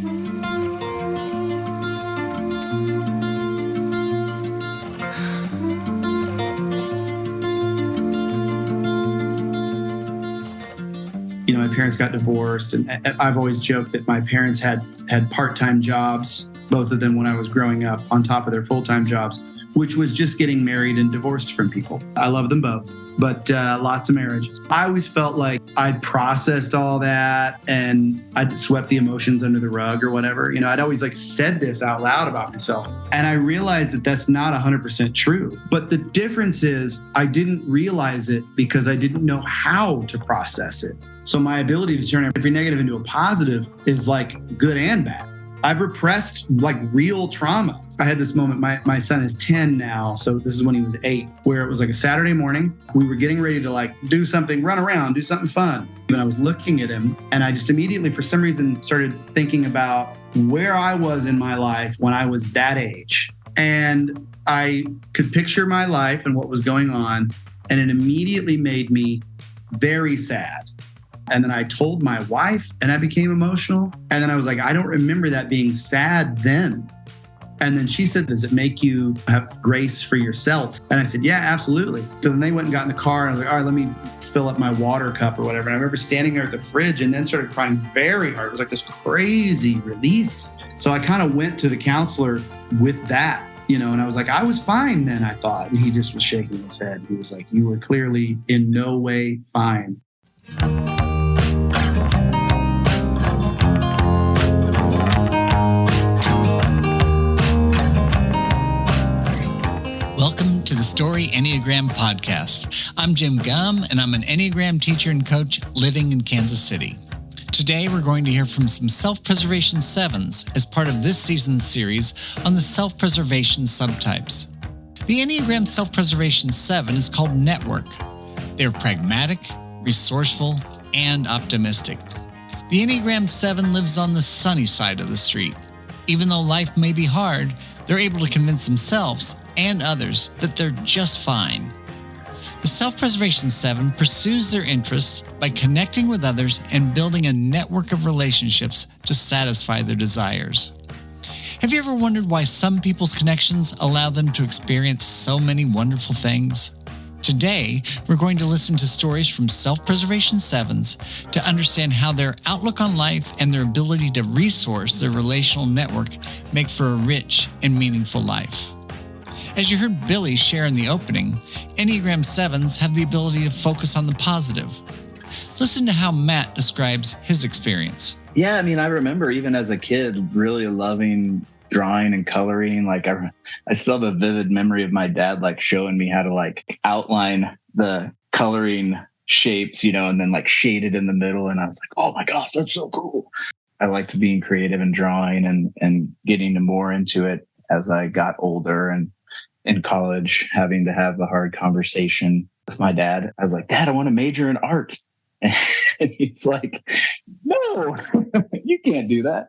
My parents got divorced, and I've always joked that my parents had part-time jobs, both of them when I was growing up, on top of their full-time jobs, which was just getting married and divorced from people. I love them both, but lots of marriages. I always felt like I'd processed all that and I'd swept the emotions under the rug or whatever. I'd always said this out loud about myself. And I realized that that's not 100% true. But the difference is I didn't realize it because I didn't know how to process it. So my ability to turn every negative into a positive is good and bad. I've repressed real trauma. I had this moment, my son is 10 now, so this is when he was 8, where it was a Saturday morning. We were getting ready to do something, run around, do something fun. And I was looking at him and I just immediately, for some reason, started thinking about where I was in my life when I was that age. And I could picture my life and what was going on, and it immediately made me very sad. And then I told my wife and I became emotional. And then I was like, I don't remember that being sad then. And then she said, does it make you have grace for yourself? And I said, yeah, absolutely. So then they went and got in the car and I was like, all right, let me fill up my water cup or whatever. And I remember standing there at the fridge and then started crying very hard. It was this crazy release. So I kind of went to the counselor with that, and I was like, I was fine then, I thought. And he just was shaking his head. He was like, you were clearly in no way fine. Welcome to the Story Enneagram Podcast. I'm Jim Gum, and I'm an Enneagram teacher and coach living in Kansas City. Today, we're going to hear from some self-preservation sevens as part of this season's series on the self-preservation subtypes. The Enneagram Self-Preservation 7 is called Network. They're pragmatic, resourceful, and optimistic. The Enneagram 7 lives on the sunny side of the street. Even though life may be hard, they're able to convince themselves and others that they're just fine. The Self-Preservation 7 pursues their interests by connecting with others and building a network of relationships to satisfy their desires. Have you ever wondered why some people's connections allow them to experience so many wonderful things? Today, we're going to listen to stories from Self-Preservation 7s to understand how their outlook on life and their ability to resource their relational network make for a rich and meaningful life. As you heard Billy share in the opening, Enneagram 7s have the ability to focus on the positive. Listen to how Matt describes his experience. Yeah, I remember even as a kid really loving drawing and coloring. I still have a vivid memory of my dad showing me how to outline the coloring shapes, and then shade it in the middle. And I was like, oh my gosh, that's so cool. I liked being creative and drawing and getting more into it as I got older and in college, having to have a hard conversation with my dad. I was like, Dad, I want to major in art. And he's like, no, you can't do that.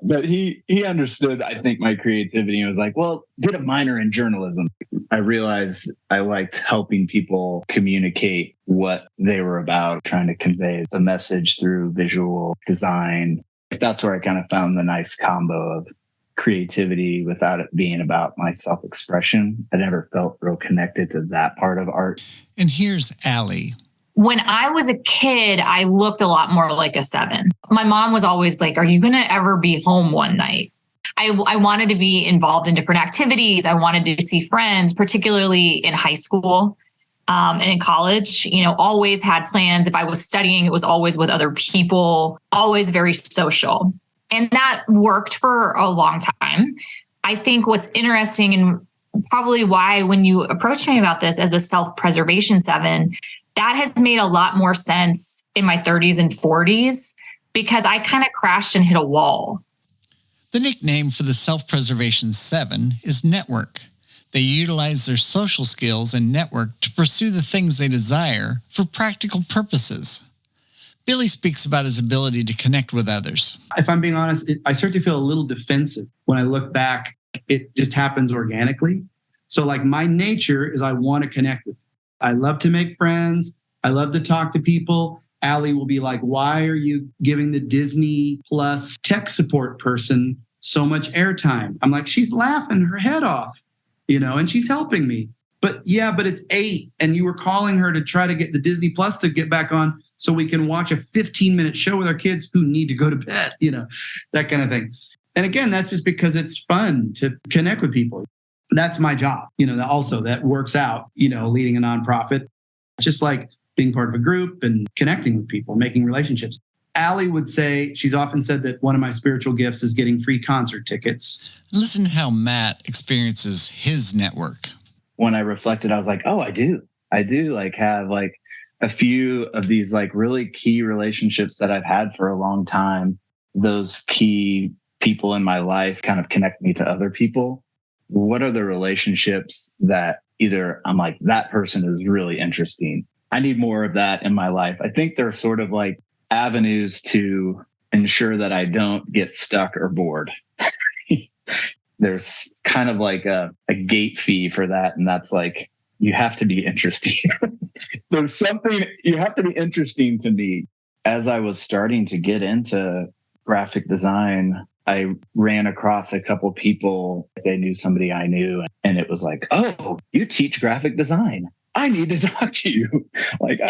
But he understood, I think, my creativity and was like, well, get a minor in journalism. I realized I liked helping people communicate what they were about, trying to convey the message through visual design. That's where I kind of found the nice combo of creativity without it being about my self-expression. I never felt real connected to that part of art. And here's Allie. When I was a kid, I looked a lot more like a 7. My mom was always like, are you going to ever be home one night? I wanted to be involved in different activities. I wanted to see friends, particularly in high school and in college. Always had plans. If I was studying, it was always with other people, always very social. And that worked for a long time. I think what's interesting and probably why when you approached me about this as a self-preservation 7, that has made a lot more sense in my 30s and 40s because I kind of crashed and hit a wall. The nickname for the Self-Preservation 7 is Network. They utilize their social skills and network to pursue the things they desire for practical purposes. Billy speaks about his ability to connect with others. If I'm being honest, I start to feel a little defensive. When I look back, it just happens organically. So my nature is I want to connect with people. I love to make friends. I love to talk to people. Allie will be like, why are you giving the Disney Plus tech support person so much airtime? I'm like, she's laughing her head off, and she's helping me. But it's 8 and you were calling her to try to get the Disney Plus to get back on so we can watch a 15-minute show with our kids who need to go to bed, that kind of thing. And again, that's just because it's fun to connect with people. That's my job, also that works out, leading a nonprofit. It's just like being part of a group and connecting with people, making relationships. Allie would say, she's often said that one of my spiritual gifts is getting free concert tickets. Listen to how Matt experiences his network. When I reflected, I was like, oh, I do like have like a few of these like really key relationships that I've had for a long time. Those key people in my life kind of connect me to other people. What are the relationships that either I'm like, that person is really interesting. I need more of that in my life. I think they're sort of like avenues to ensure that I don't get stuck or bored. There's kind of like a gate fee for that. And that's like, you have to be interesting. There's something, you have to be interesting to me. As I was starting to get into graphic design, I ran across a couple people. They knew somebody I knew. And it was like, oh, you teach graphic design. I need to talk to you. Like,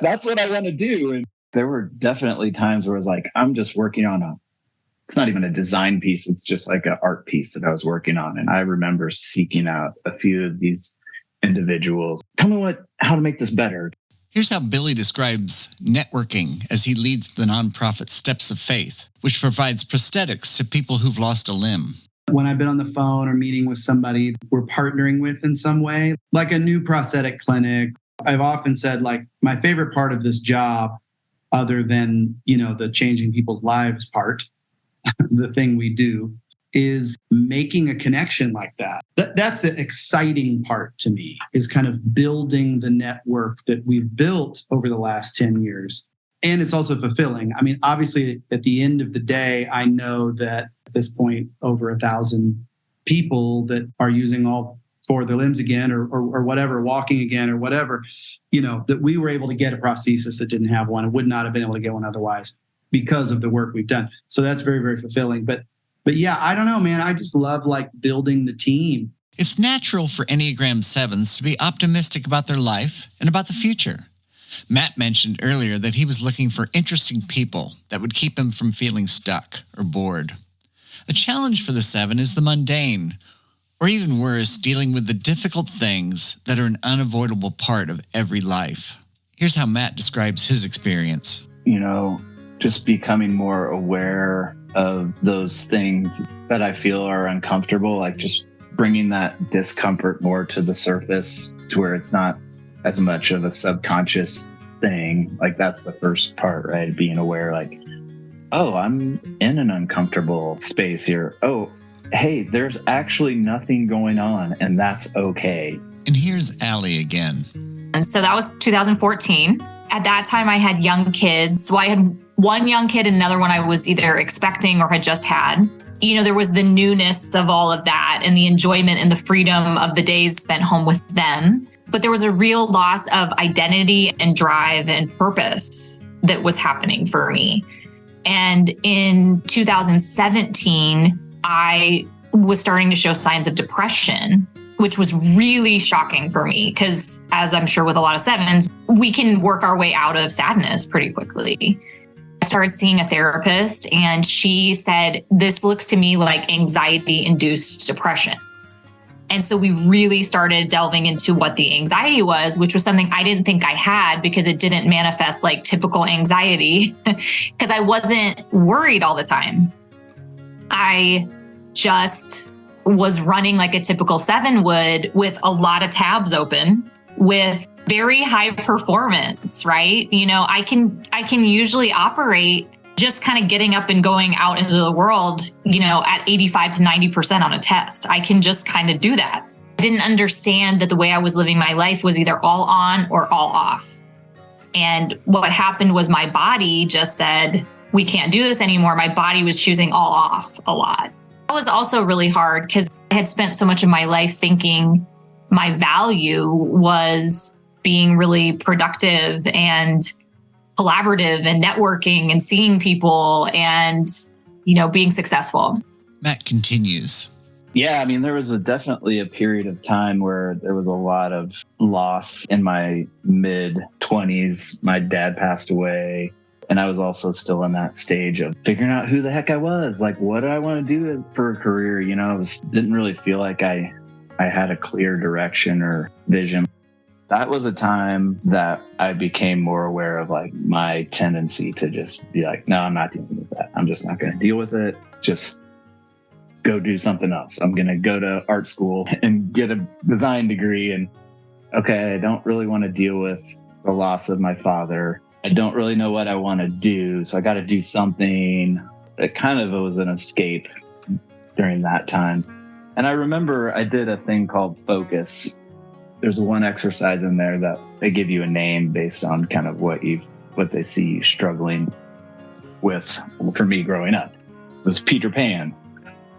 that's what I want to do. And there were definitely times where I was like, I'm just working on it's not even a design piece. It's just like an art piece that I was working on. And I remember seeking out a few of these individuals. Tell me how to make this better. Here's how Billy describes networking as he leads the nonprofit Steps of Faith, which provides prosthetics to people who've lost a limb. When I've been on the phone or meeting with somebody we're partnering with in some way, like a new prosthetic clinic, I've often said, like, my favorite part of this job, other than, the changing people's lives part, the thing we do, is making a connection like that. That's the exciting part to me, is kind of building the network that we've built over the last 10 years. And it's also fulfilling. I mean, obviously, at the end of the day, I know that at this point, over 1,000 people that are using all 4 of their limbs again or whatever, walking again or whatever, that we were able to get a prosthesis that didn't have one and would not have been able to get one otherwise because of the work we've done. So that's very, very fulfilling. But yeah, I don't know, man. I just love like building the team. It's natural for Enneagram 7s to be optimistic about their life and about the future. Matt mentioned earlier that he was looking for interesting people that would keep him from feeling stuck or bored. A challenge for the 7 is the mundane, or even worse, dealing with the difficult things that are an unavoidable part of every life. Here's how Matt describes his experience. Just becoming more aware of those things that I feel are uncomfortable, like just bringing that discomfort more to the surface to where it's not as much of a subconscious thing. Like, that's the first part, right? Being aware, like, oh, I'm in an uncomfortable space here. Oh, hey, there's actually nothing going on, and that's okay. And here's Allie again. And so that was 2014. At that time, I had young kids. So I had one young kid and another one I was either expecting or had just had. There was the newness of all of that and the enjoyment and the freedom of the days spent home with them. But there was a real loss of identity and drive and purpose that was happening for me. And in 2017, I was starting to show signs of depression, which was really shocking for me because, as I'm sure with a lot of 7s, we can work our way out of sadness pretty quickly. I started seeing a therapist and she said, this looks to me like anxiety-induced depression. And so we really started delving into what the anxiety was, which was something I didn't think I had because it didn't manifest like typical anxiety because I wasn't worried all the time. I just was running like a typical 7 would, with a lot of tabs open, with very high performance, right? I can usually operate just kind of getting up and going out into the world, at 85 to 90% on a test. I can just kind of do that. I didn't understand that the way I was living my life was either all on or all off. And what happened was my body just said, we can't do this anymore. My body was choosing all off a lot. That was also really hard because I had spent so much of my life thinking my value was being really productive and collaborative and networking and seeing people and, being successful. Matt continues. Yeah, I mean, there was definitely a period of time where there was a lot of loss in my mid-20s. My dad passed away, and I was also still in that stage of figuring out who the heck I was. Like, what do I want to do for a career? I didn't really feel like I had a clear direction or vision. That was a time that I became more aware of like my tendency to just be like, no, I'm not dealing with that. I'm just not going to deal with it. Just go do something else. I'm going to go to art school and get a design degree. And okay, I don't really want to deal with the loss of my father. I don't really know what I want to do. So I got to do something. It kind of was an escape during that time. And I remember I did a thing called Focus. There's one exercise in there that they give you a name based on kind of what they see you struggling with. For me growing up, it was Peter Pan.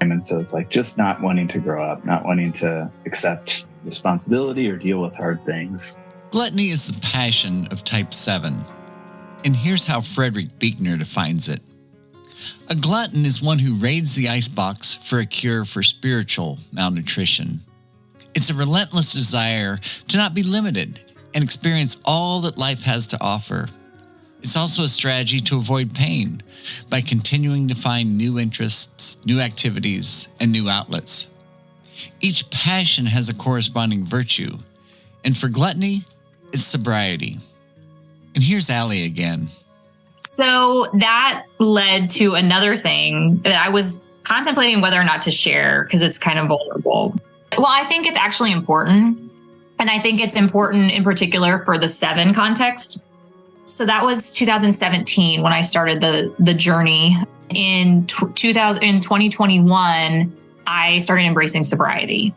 And so it's like just not wanting to grow up, not wanting to accept responsibility or deal with hard things. Gluttony is the passion of type 7. And here's how Frederick Buechner defines it. A glutton is one who raids the icebox for a cure for spiritual malnutrition. It's a relentless desire to not be limited and experience all that life has to offer. It's also a strategy to avoid pain by continuing to find new interests, new activities, and new outlets. Each passion has a corresponding virtue, and for gluttony, it's sobriety. And here's Allie again. So that led to another thing that I was contemplating whether or not to share because it's kind of vulnerable. Well, I think it's actually important. And I think it's important in particular for the 7 context. So that was 2017 when I started the journey. In 2021, I started embracing sobriety.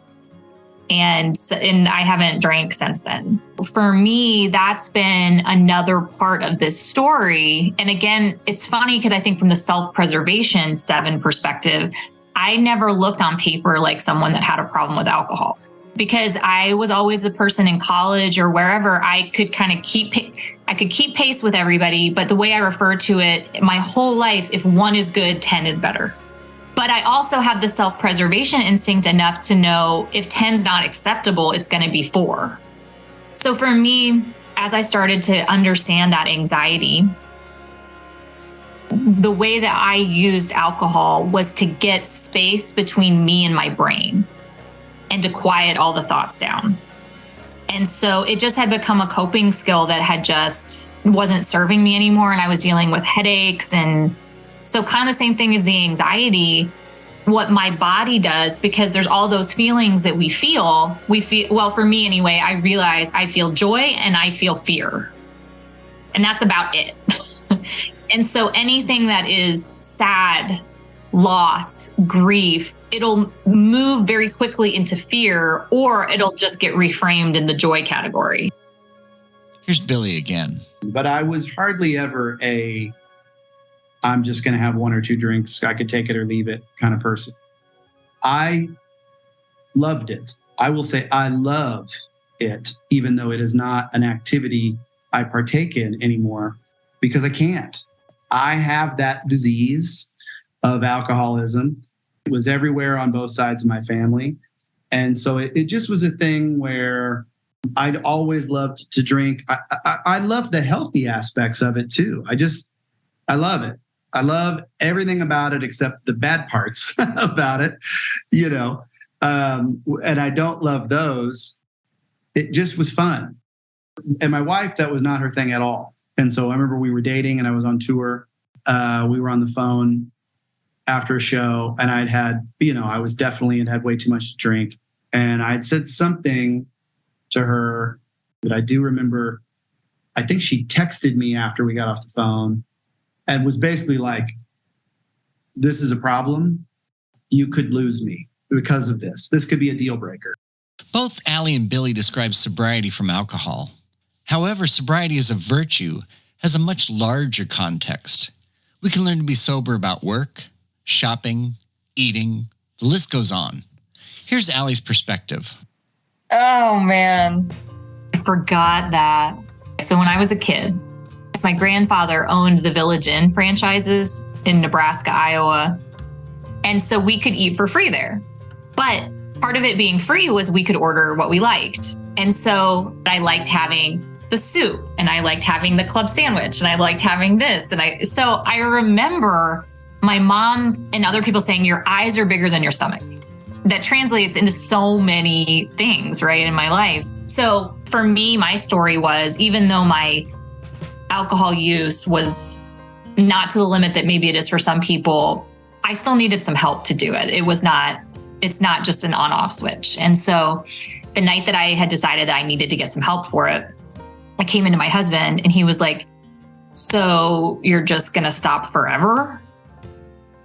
And I haven't drank since then. For me, that's been another part of this story. And again, it's funny because I think from the self-preservation 7 perspective, I never looked on paper like someone that had a problem with alcohol because I was always the person in college or wherever I could kind of keep pace with everybody. But the way I refer to it, my whole life, if 1 is good, 10 is better. But I also have the self-preservation instinct enough to know if 10's not acceptable, it's going to be 4. So for me, as I started to understand that anxiety, the way that I used alcohol was to get space between me and my brain and to quiet all the thoughts down. And so it just had become a coping skill that had just wasn't serving me anymore. And I was dealing with headaches. And so kind of the same thing as the anxiety, what my body does, because there's all those feelings that we feel, well, for me anyway, I realize I feel joy and I feel fear. And that's about it. And so anything that is sad, loss, grief, it'll move very quickly into fear, or it'll just get reframed in the joy category. Here's Billy again. But I was hardly ever I'm just going to have 1 or 2 drinks, I could take it or leave it kind of person. I loved it. I will say I love it, even though it is not an activity I partake in anymore, because I can't. I have that disease of alcoholism. It was everywhere on both sides of my family. And so it just was a thing where I'd always loved to drink. I love the healthy aspects of it too. I love it. I love everything about it except the bad parts about it, and I don't love those. It just was fun. And my wife, that was not her thing at all. And so I remember we were dating and I was on tour. We were on the phone after a show and I was definitely had way too much to drink. And I'd said something to her that I do remember. I think she texted me after we got off the phone and was basically like, this is a problem. You could lose me because of this. This could be a deal breaker. Both Allie and Billy describe sobriety from alcohol. However, sobriety as a virtue has a much larger context. We can learn to be sober about work, shopping, eating. The list goes on. Here's Allie's perspective. Oh, man. I forgot that. So when I was a kid, context, my grandfather owned the Village Inn franchises in Nebraska, Iowa. And so we could eat for free there. But part of it being free was we could order what we liked. And so I liked having the soup, and I liked having the club sandwich, and I liked having this. So I remember my mom and other people saying, your eyes are bigger than your stomach. That translates into so many things, right, in my life. So for me, my story was, even though my alcohol use was not to the limit that maybe it is for some people, I still needed some help to do it. It's not just an on-off switch. And so the night that I had decided that I needed to get some help for it, I came into my husband and he was like, so you're just going to stop forever?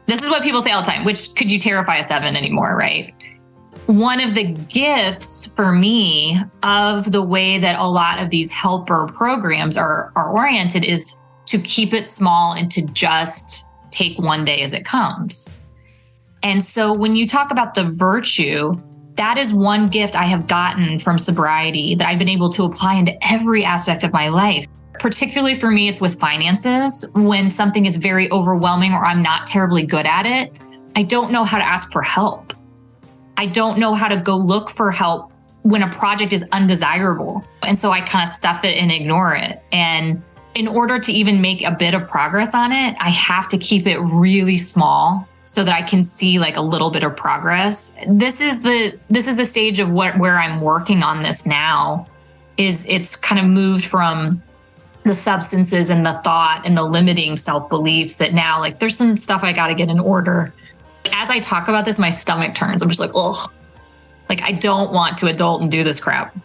This is what people say all the time, which could you terrify a 7 anymore, right? One of the gifts for me of the way that a lot of these helper programs are oriented is to keep it small and to just take one day as it comes. And so when you talk about the virtue, that is one gift I have gotten from sobriety that I've been able to apply into every aspect of my life. Particularly for me, it's with finances. When something is very overwhelming or I'm not terribly good at it, I don't know how to ask for help. I don't know how to go look for help when a project is undesirable. And so I kind of stuff it and ignore it. And in order to even make a bit of progress on it, I have to keep it really small so that I can see like a little bit of progress. This is the stage of where I'm working on this now. It's kind of moved from the substances and the thought and the limiting self-beliefs that now, like, there's some stuff I got to get in order. As I talk about this, my stomach turns. I'm just like, oh, like, I don't want to adult and do this crap.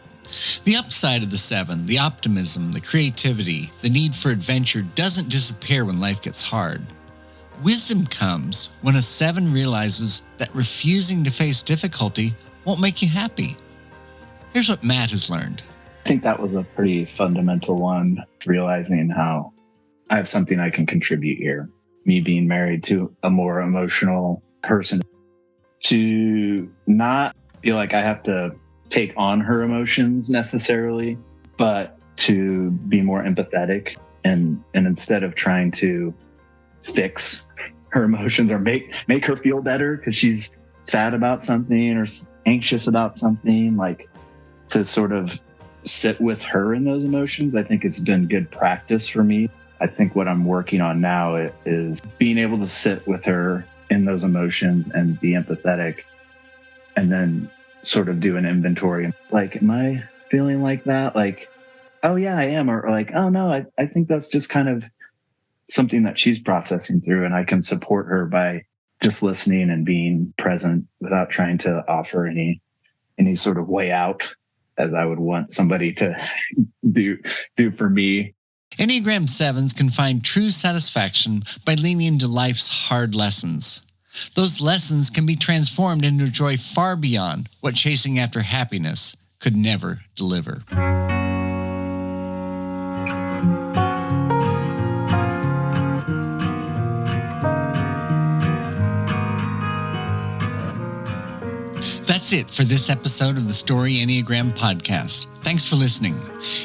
The upside of the 7, the optimism, the creativity, the need for adventure doesn't disappear when life gets hard. Wisdom comes when a 7 realizes that refusing to face difficulty won't make you happy. Here's what Matt has learned. I think that was a pretty fundamental one, realizing how I have something I can contribute here. Me being married to a more emotional person, to not feel like I have to take on her emotions necessarily, but to be more empathetic and instead of trying to fix her emotions or make her feel better because she's sad about something or anxious about something, like, to sort of sit with her in those emotions. I think it's been good practice for me. I think what I'm working on now is being able to sit with her in those emotions and be empathetic, and then sort of do an inventory. Like, am I feeling like that? Like, oh yeah, I am. Or like, oh no, I think that's just kind of something that she's processing through, and I can support her by just listening and being present without trying to offer any sort of way out as I would want somebody to do for me. Enneagram 7s can find true satisfaction by leaning into life's hard lessons. Those lessons can be transformed into joy far beyond what chasing after happiness could never deliver. That's it for this episode of the Story Enneagram podcast. Thanks for listening.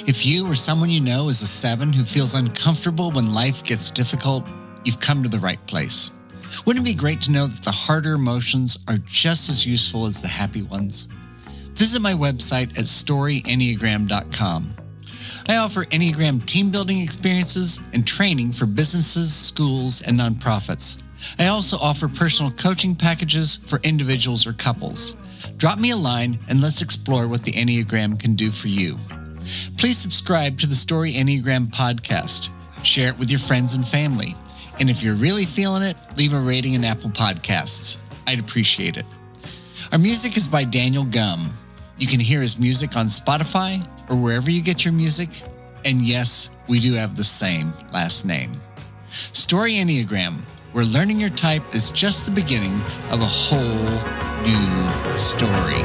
If you or someone you know is a 7 who feels uncomfortable when life gets difficult, you've come to the right place. Wouldn't it be great to know that the harder emotions are just as useful as the happy ones? Visit my website at storyenneagram.com. I offer Enneagram team building experiences and training for businesses, schools, and nonprofits. I also offer personal coaching packages for individuals or couples. Drop me a line and let's explore what the Enneagram can do for you. Please subscribe to the Story Enneagram podcast. Share it with your friends and family. And if you're really feeling it, leave a rating in Apple Podcasts. I'd appreciate it. Our music is by Daniel Gum. You can hear his music on Spotify or wherever you get your music. And yes, we do have the same last name. Story Enneagram, where learning your type is just the beginning of a whole new story.